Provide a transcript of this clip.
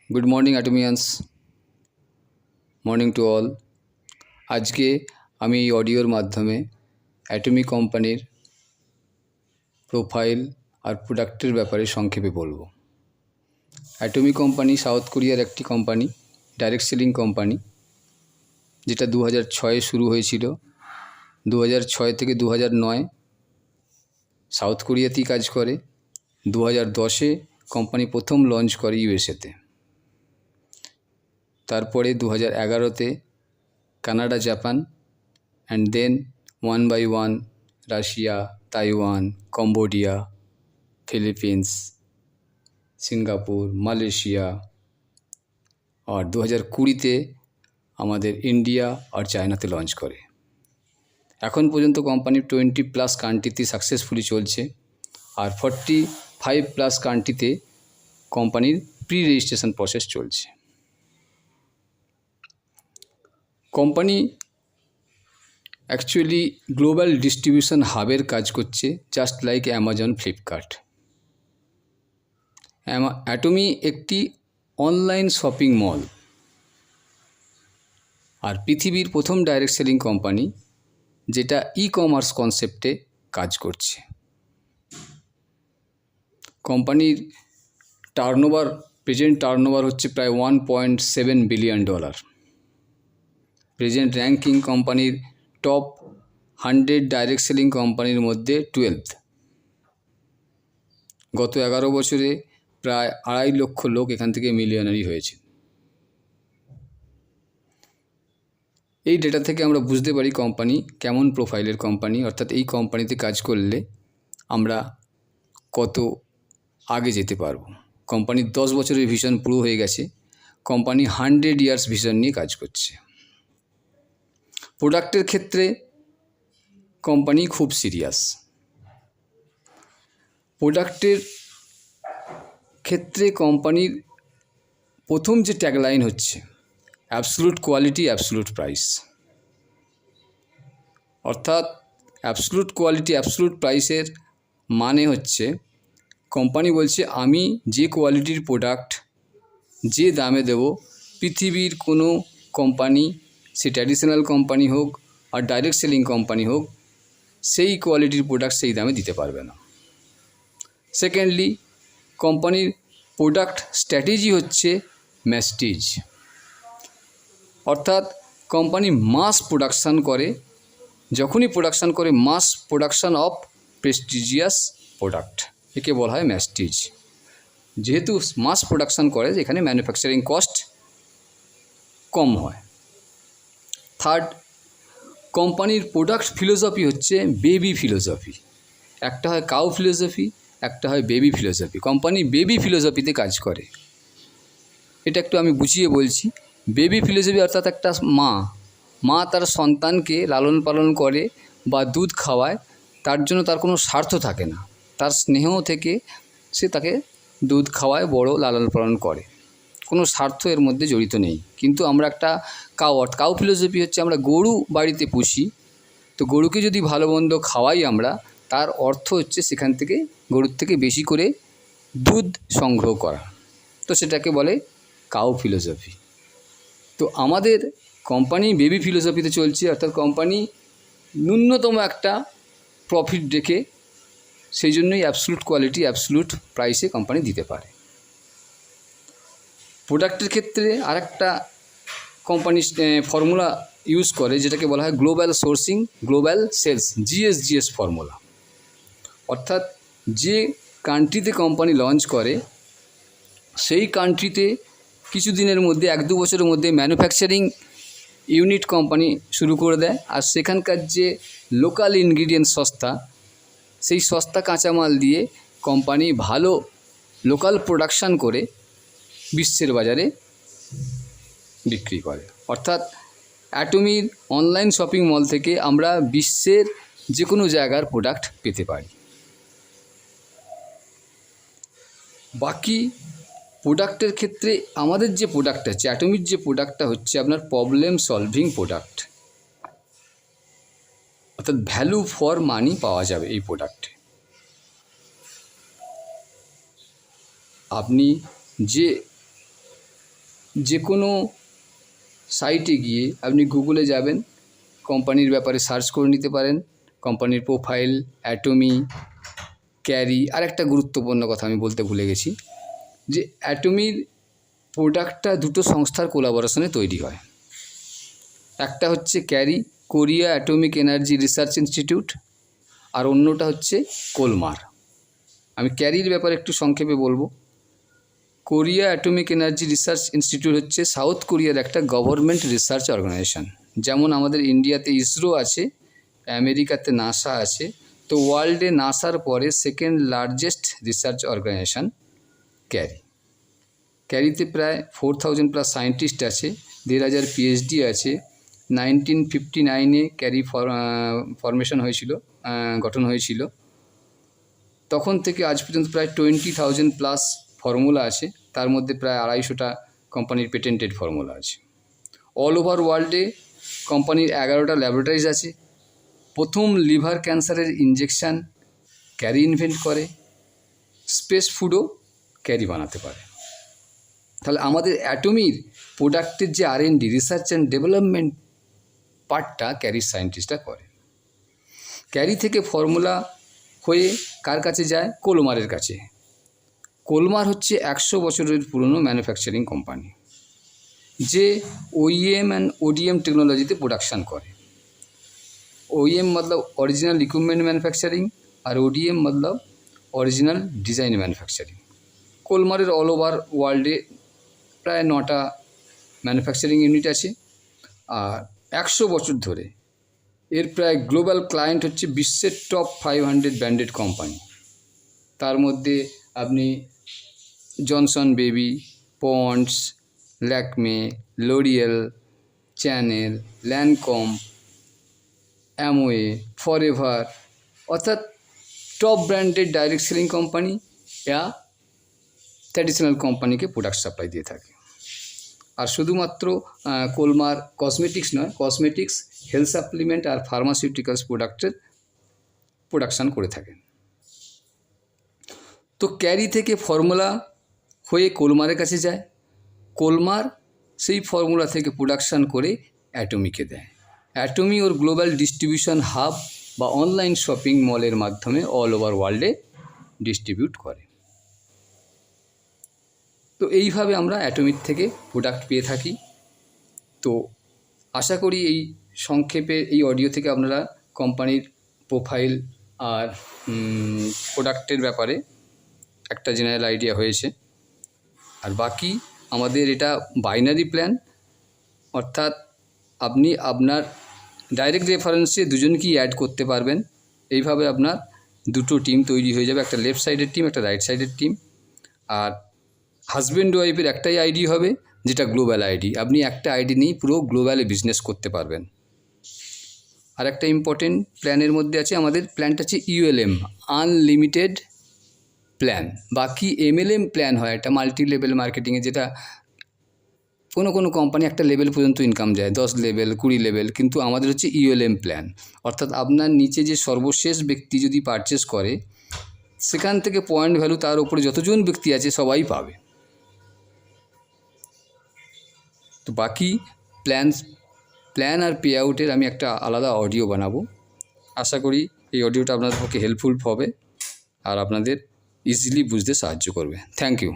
Good morning Atomians, morning to all. আজকে আমি এই অডিওর মাধ্যমে অ্যাটমি কোম্পানির প্রোফাইল আর প্রোডাক্টের ব্যাপারে সংক্ষেপে বলবো। অ্যাটমি কোম্পানি সাউথ কোরিয়ার একটি কোম্পানি, ডাইরেক্ট সেলিং কোম্পানি, যেটা 2006-এ শুরু হয়েছিল। 2006 থেকে 2009 সাউথ কোরিয়াতেই কাজ করে। 2010-এ কোম্পানি প্রথম লঞ্চ করে ইউএসএতে। তারপরে 2011-তে Canada, Japan, and then one by one Russia, Taiwan, Cambodia, Philippines, Singapore, Malaysia, আর 2020-তে আমাদের ইন্ডিয়া আর চায়নাতে লঞ্চ করে। এখন পর্যন্ত কোম্পানি 20+ কান্ট্রিতে সাকসেসফুলি চলছে, আর 45+ কান্ট্রিতে কোম্পানির প্রি রেজিস্ট্রেশন প্রসেস চলছে। কোম্পানি অ্যাকচুয়ালি গ্লোবাল ডিস্ট্রিবিউশন হাবের কাজ করছে, just like Amazon, Flipkart. Atomy একটি অনলাইন শপিং মল আর পৃথিবীর প্রথম ডাইরেক্ট সেলিং কোম্পানি যেটা ই কমার্স কনসেপ্টে কাজ করছে। কোম্পানির প্রেজেন্ট টার্নওভার হচ্ছে প্রায় $1.7 বিলিয়ন। প্রেজেন্ট র্যাঙ্কিং কোম্পানির টপ 100 ডাইরেক্ট সেলিং কোম্পানির মধ্যে 12th। গত 11 বছরে প্রায় 2.5 লক্ষ লোক এখান থেকে মিলিয়নারি হয়েছে। এই ডেটা থেকে আমরা বুঝতে পারি কোম্পানি কেমন প্রোফাইলের কোম্পানি, অর্থাৎ এই কোম্পানিতে কাজ করলে আমরা কত আগে যেতে পারবো। কোম্পানির 10 বছরের ভিশন পুরো হয়ে গেছে। কোম্পানি 100 ইয়ার্স ভিশন নিয়ে কাজ করছে। প্রোডাক্টের ক্ষেত্রে কোম্পানি খুব সিরিয়াস। প্রোডাক্টের ক্ষেত্রে কোম্পানির প্রথম যে ট্যাগলাইন হচ্ছে অ্যাবসলুট কোয়ালিটি, অ্যাবসলুট প্রাইস। অর্থাৎ অ্যাবসলুট কোয়ালিটি, অ্যাবসলুট প্রাইসের মানে হচ্ছে কোম্পানি বলছে আমি যে কোয়ালিটির প্রোডাক্ট যে দামে দেব, পৃথিবীর কোনো কোম্পানি, সে ট্র্যাডিশনাল কোম্পানি হোক আর ডাইরেক্ট সেলিং কোম্পানি হোক, সেই কোয়ালিটির প্রোডাক্ট সেই দামে দিতে পারবে না। সেকেন্ডলি, কোম্পানির প্রোডাক্ট স্ট্র্যাটেজি হচ্ছে ম্যাস্টিজ। অর্থাৎ কোম্পানি মাস প্রোডাকশান করে। যখনই প্রোডাকশান করে, মাস প্রোডাকশান অফ প্রেস্টিজিয়াস প্রোডাক্ট, একে বলা হয় ম্যাস্টিজ। যেহেতু মাস প্রোডাকশান করে, এখানে ম্যানুফ্যাকচারিং কস্ট কম হয়। থার্ড, কোম্পানির প্রোডাক্ট ফিলোসফি হচ্ছে বেবি ফিলোসফি। একটা হয় কাউ ফিলোসফি, একটা হয় বেবি ফিলোসফি। কোম্পানি বেবি ফিলোসফিতে কাজ করে। এটা একটু আমি বুঝিয়ে বলছি। বেবি ফিলোসফি অর্থাৎ একটা মা তার সন্তানকে লালন পালন করে বা দুধ খাওয়ায়, তার জন্য তার কোনো স্বার্থ থাকে না। তার স্নেহ থেকে সে তাকে দুধ খাওয়ায়, বড় লালন পালন করে, কোনো স্বার্থ এর মধ্যে জড়িত নেই। কিন্তু আমরা একটা কাউ ফিলোসফি হচ্ছে আমরা গরু বাড়িতে পুষি, তো গরুকে যদি ভালো মন্দ খাওয়াই আমরা, তার অর্থ হচ্ছে সেখান থেকে গরুর থেকে বেশি করে দুধ সংগ্রহ করা, তো সেটাকে বলে কাউ ফিলোসফি। তো আমাদের কোম্পানি বেবি ফিলোসফিতে চলছে, অর্থাৎ কোম্পানি ন্যূনতম একটা প্রফিট রেখে, সেই জন্যই অ্যাবসলুট কোয়ালিটি, অ্যাবসলুট প্রাইসে কোম্পানি দিতে পারে। প্রোডাক্টের ক্ষেত্রে আরেকটা কোম্পানি ফর্মুলা ইউজ করে, যেটাকে বলা হয় global sourcing, global sales, GS formula. অর্থাৎ যে কান্ট্রিতে কোম্পানি লঞ্চ করে, সেই কান্ট্রিতে কিছু দিনের মধ্যে, 1-2 বছরের মধ্যে ম্যানুফ্যাকচারিং ইউনিট কোম্পানি শুরু করে দেয়। আর সেখানকার যে লোকাল ইনগ্রিডিয়েন্ট সস্তা, সেই সস্তা কাঁচামাল দিয়ে কোম্পানি ভালো লোকাল প্রোডাকশান করে বিশ্বের বাজারে বিক্রি করে। অর্থাৎ অ্যাটমির অনলাইন শপিং মল থেকে আমরা বিশ্বের যে কোনো জায়গার প্রোডাক্ট পেতে পারি। বাকি প্রোডাক্টের ক্ষেত্রে আমাদের যে প্রোডাক্ট আছে, অ্যাটমির যে প্রোডাক্টটা হচ্ছে আপনার প্রবলেম সলভিং প্রোডাক্ট, অর্থাৎ ভ্যালু ফর মানি পাওয়া যাবে এই প্রোডাক্টে। আপনি যে যে কোনো সাইটে গিয়ে আপনি গুগলে যাবেন, কোম্পানির ব্যাপারে সার্চ করে নিতে পারেন, কোম্পানির প্রোফাইল, অ্যাটমি, ক্যারি। আর একটা গুরুত্বপূর্ণ কথা আমি বলতে ভুলে গেছি, যে অ্যাটমির প্রোডাক্টটা দুটো সংস্থার কোলাবোরেশনে তৈরি হয়। একটা হচ্ছে KAERI, Korea atomic energy research institute, আর অন্যটা হচ্ছে কোলমার। আমি ক্যারির ব্যাপারে একটু সংক্ষেপে বলবো। Korea atomic energy research institute হচ্ছে সাউথ কোরিয়ার একটা গভর্নমেন্ট রিসার্চ অর্গানাইজেশন। যেমন আমাদের ইন্ডিয়াতে ইসরো আছে, আমেরিকাতে নাসা আছে, তো ওয়ার্ল্ডে নাসার পরে second largest research organisation KAERI. ক্যারিতে প্রায় 4000+ সায়েন্টিস্ট আছে, 1000 পিএইচডি আছে। 1959-এ ক্যারি ফরমেশন হয়েছিল, গঠন হয়েছিল। তখন থেকে আজ পর্যন্ত প্রায় 20,000+ ফর্মুলা আছে, তার মধ্যে প্রায় 250টা কোম্পানির পেটেন্টেড ফর্মুলা আছে। অল ওভার ওয়ার্ল্ডে কোম্পানির 11টা ল্যাবরেটরিজ আছে। প্রথম লিভার ক্যান্সারের ইনজেকশান ক্যারি ইনভেন্ট করে, স্পেস ফুডও ক্যারি বানাতে পারে। তাহলে আমাদের অ্যাটমির প্রোডাক্টের যে R&D, রিসার্চ অ্যান্ড ডেভেলপমেন্ট পার্টটা ক্যারির সায়েন্টিস্টরা করে। ক্যারি থেকে ফর্মুলা হয়ে কার কাছে যায়? কোলমারের কাছে। কোলমার হচ্ছে 100 বছরের পুরনো ম্যানুফ্যাকচারিং কোম্পানি, যে OEM অ্যান্ড ODM টেকনোলজিতে প্রোডাকশান করে। OEM মতলব অরিজিনাল ইকুইপমেন্ট ম্যানুফ্যাকচারিং, আর ODM মতলব অরিজিনাল ডিজাইন ম্যানুফ্যাকচারিং। কোলমারের অল ওভার ওয়ার্ল্ডে প্রায় 9টা ম্যানুফ্যাকচারিং ইউনিট আছে, আর 100 বছর ধরে এর প্রায় গ্লোবাল ক্লায়েন্ট হচ্ছে বিশ্বের টপ 500 ব্র্যান্ডেড কোম্পানি। তার মধ্যে আপনি Johnson baby, Pond's, Lakme, L'Oreal, Chanel, Lancome, Amway, Forever, অর্থাৎ top branded direct selling company या ট্র্যাডিশনাল কোম্পানিকে প্রোডাক্ট সাপ্লাই দিয়ে থাকে। আর শুধুমাত্র কোলমার কসমেটিক্স নয়, কসমেটিক্স, হেলথ সাপ্লিমেন্ট আর ফার্মাসিউটিক্যালস প্রোডাক্টের প্রোডাকশান করে থাকেন। তো ক্যারি থেকে ফর্মুলা হয়ে কোলমারের কাছে যায়, কোলমার সেই ফর্মুলা থেকে প্রোডাকশান করে অ্যাটমিকে দেয়। অ্যাটমি ওর গ্লোবাল ডিস্ট্রিবিউশন হাব বা অনলাইন শপিং মলের মাধ্যমে অল ওভার ওয়ার্ল্ডে ডিস্ট্রিবিউট করে। তো এইভাবে আমরা অ্যাটমির থেকে প্রোডাক্ট পেয়ে থাকি। তো আশা করি এই সংক্ষেপে এই অডিও থেকে আপনারা কোম্পানির প্রোফাইল আর প্রোডাক্টের ব্যাপারে একটা জেনারেল আইডিয়া হয়েছে। আর বাকি আমাদের এটা বাইনারি প্ল্যান, অর্থাৎ আপনি আপনার ডাইরেক্ট রেফারেন্সে দুজনকেই অ্যাড করতে পারবেন। এইভাবে আপনার দুটো টিম তৈরি হয়ে যাবে, একটা লেফট সাইডের টিম, একটা রাইট সাইডের টিম। আর হাজব্যান্ড ওয়াইফের একটাই আইডি হবে, যেটা গ্লোবাল আইডি। আপনি একটা আইডি নিয়েই পুরো গ্লোবালে বিজনেস করতে পারবেন। আর একটা ইম্পর্টেন্ট প্ল্যানের মধ্যে আছে, আমাদের প্ল্যানটা হচ্ছে ULM, আনলিমিটেড প্ল্যান। বাকি MLM প্ল্যান হয়, একটা মাল্টি লেভেল মার্কেটিংয়ে, যেটা কোনো কোম্পানি একটা লেভেল পর্যন্ত ইনকাম দেয়, 10 লেভেল, 20 লেভেল, কিন্তু আমাদের হচ্ছে ULM প্ল্যান। অর্থাৎ আপনার নিচে যে সর্বশেষ ব্যক্তি যদি পারচেস করে, সেখান থেকে পয়েন্ট ভ্যালু তার উপরে যতজন ব্যক্তি আছে সবাই পাবে। তো বাকি প্ল্যান আর পে আউটের আমি একটা আলাদা অডিও বানাবো। আশা করি এই অডিওটা আপনাদের পক্ষে হেল্পফুল হবে আর আপনাদের ইজিলি বুঝতে সাহায্য করবে। Thank you.